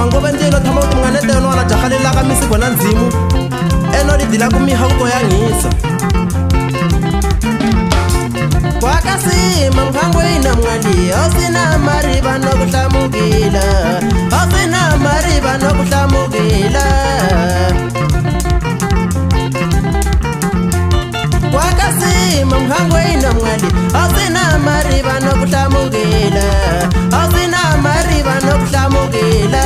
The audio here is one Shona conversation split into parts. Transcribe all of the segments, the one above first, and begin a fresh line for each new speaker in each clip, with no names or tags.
ngoba njelo thama uthi mnganede yona jahalela kamisi bona nzimu eno lidila kumiha ukoyangisa kwakasima mphangweni mngani awusina mariba nokuhlamukila awusina mariba nokuhlamukila kwakasima mphangweni mngani awusina mariba nokuhlamukila awusina mariba nokuhlamukila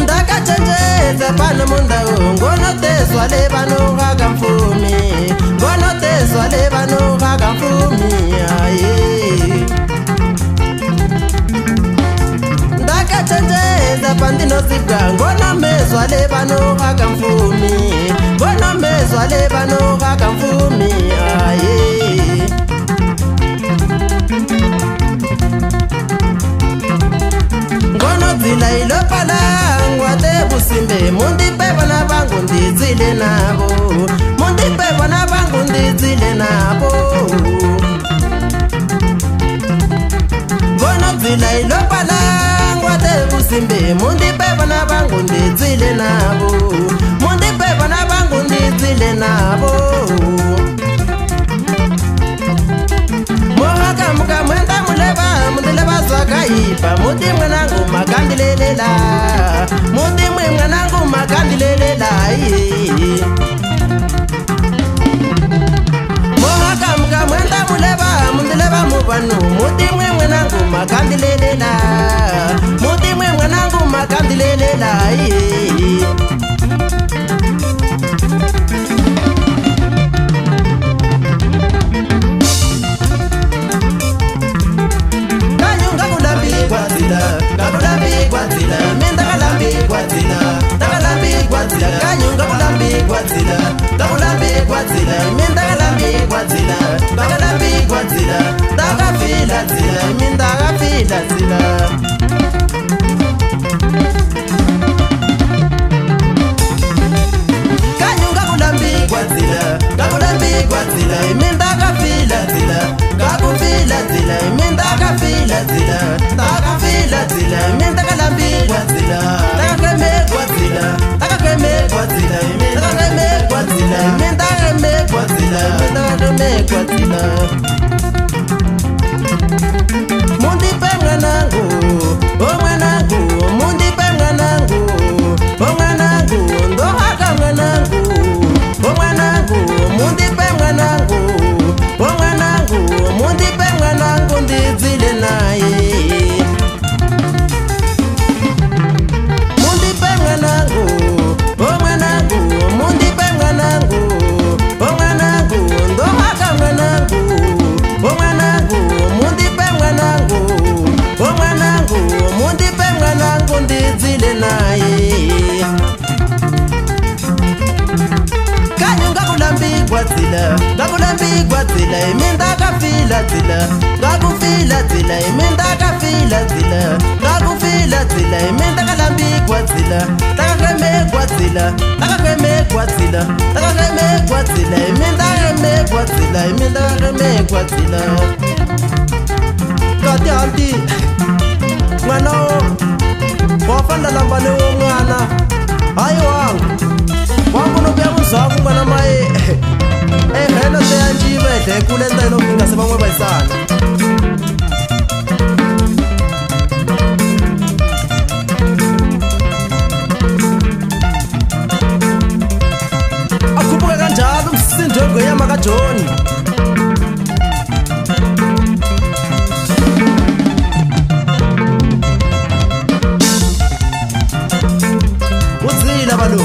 ndakachenjeza pano mundawo ngonotezwa le vano vakamfumi ngonotezwa le vano vakamfumi aye ndakachenjeza pandinozibwa ngonomezwa le vano vakamfumi ngonomezwa le vano vakamfumi aye ngonodzila ilopala ngwate busimbe mundipe vana vangu ndidzile navo mundipe vana vangu ndidzile navo ngonodzila ilopala ngwate busimbe mundipe vana vangu ndidzile navo mundipe vana vangu ndidzile navo mohaka muka mwenda muleva mundileva zwakaipa muti mwanangu makandilelela muti mwe mwanangu makandilelela mohaka muka mwenda muleva mundileva muvanu muti mwe mwanangu makandilelela muti mwe mwanangu makandilelela kanyunga kulambi kwadzila takulambi kwadzila mindakalambi kwadzila takalambi kwadzila takafila dzila mindakafila dzila kanyunga kulambi kwadzila kakulambi kwadzila mindakafila dzila kakufila dzila mindakafila dzila takafila dzila mindakalambi kwadzila takakeme kwadzila takakeme kwadzila takakeme kwadzila mindakeme kwadzila takakeme kwadzila mundipe mwanangu o mwanangu mundipe mwanangu o mwanangu ndohaka mwanangu o mwanangu mundipe mwanangu o mwanangu mundipe mwanangu ndidzile naye mundipe mwanangu o mwanangu mundipe mwanangu o mwanangu ndohaka mwanangu o mwanangu mundipe mwanangu o mwanangu mundipe mwanangu ndidzile naye kanyunga kulambi kwadzila kakulambi kwadzila imindakafila dzila kakufila dzila imindakafila dzila kakufila dzila imindakalambi kwadzila takakeme kwadzila takakeme kwadzila takakeme kwadzila imindakeme kwadzila imindakeme kwadzila kati anti mwana wafanda lambane wo mwana hayi wangu wangu nopya muzwaku mwana maye eheno seyanjibedle kulenta inopinga sebamwe bayisana akhuphuke kanjalo umsindo ngeyama kaJoni udzila balo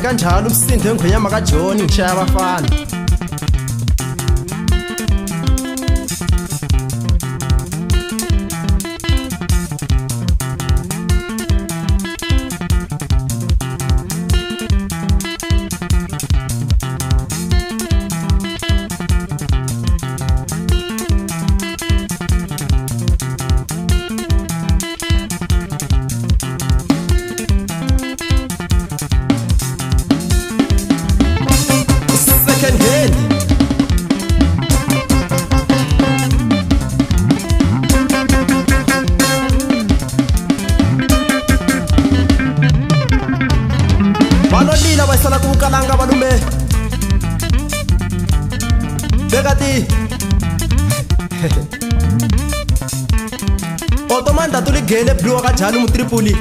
kanjalo umsindwe engonyama kaJoni ngishaya abafana. Balolila bayisala kukalanga balume bekati otomanda tuligele blue kanjalo mutripoli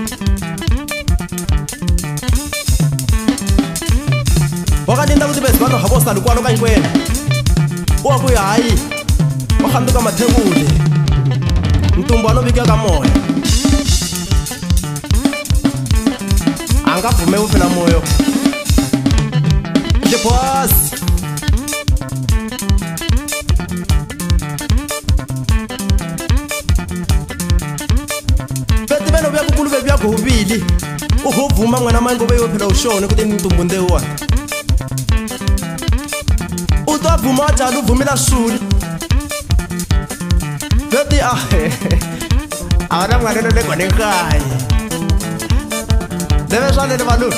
wakalinda ukuthi bezibalo habosa lukwalo kanyikwena wakuya hayi wahamduka mathebule mtumbano bika kamoya angavume uphela moyo the boss bethi beno byakukuluve byakubili uhuvuma mwana manje ngobe yophela ushone ukuthi nintumbunde wona utavuma njalo uvumela shuli bethi awona mwana lengwane ekhaya debe sale de valor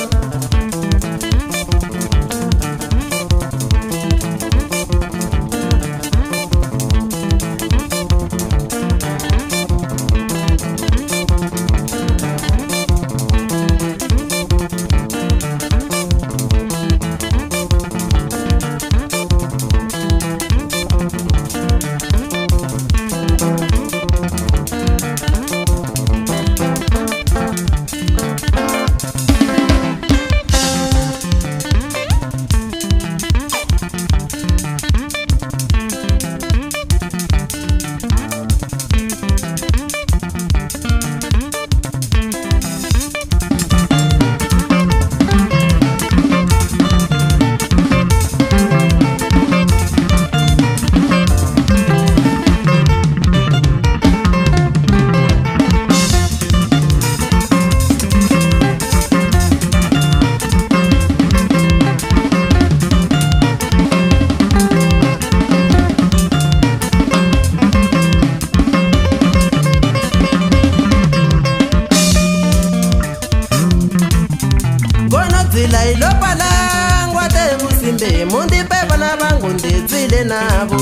Zila ilopalangwa te musimbe mundi pepa na bangu ndizile nabo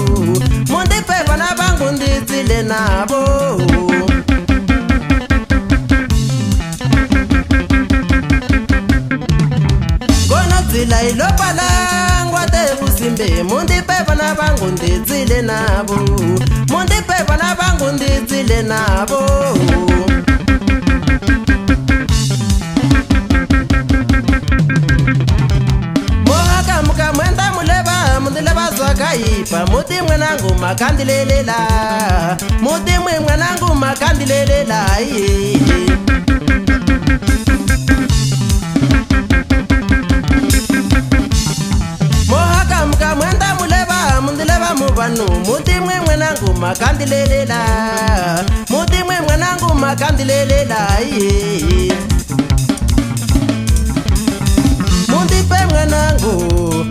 mundi pepa na bangu ndizile nabo Gona zila ilopalangwa te musimbe mundi pepa na bangu ndizile nabo mundi pepa na bangu ndizile nabo Mwenda muleba mundileba zwakaipa muti mwenangu makandilelela muti mwenangu makandilelela Mohaka muka mwenda muleba mundileba mubanu muti mwenangu makandilelela muti mwenangu makandilelela mundi pe mwenangu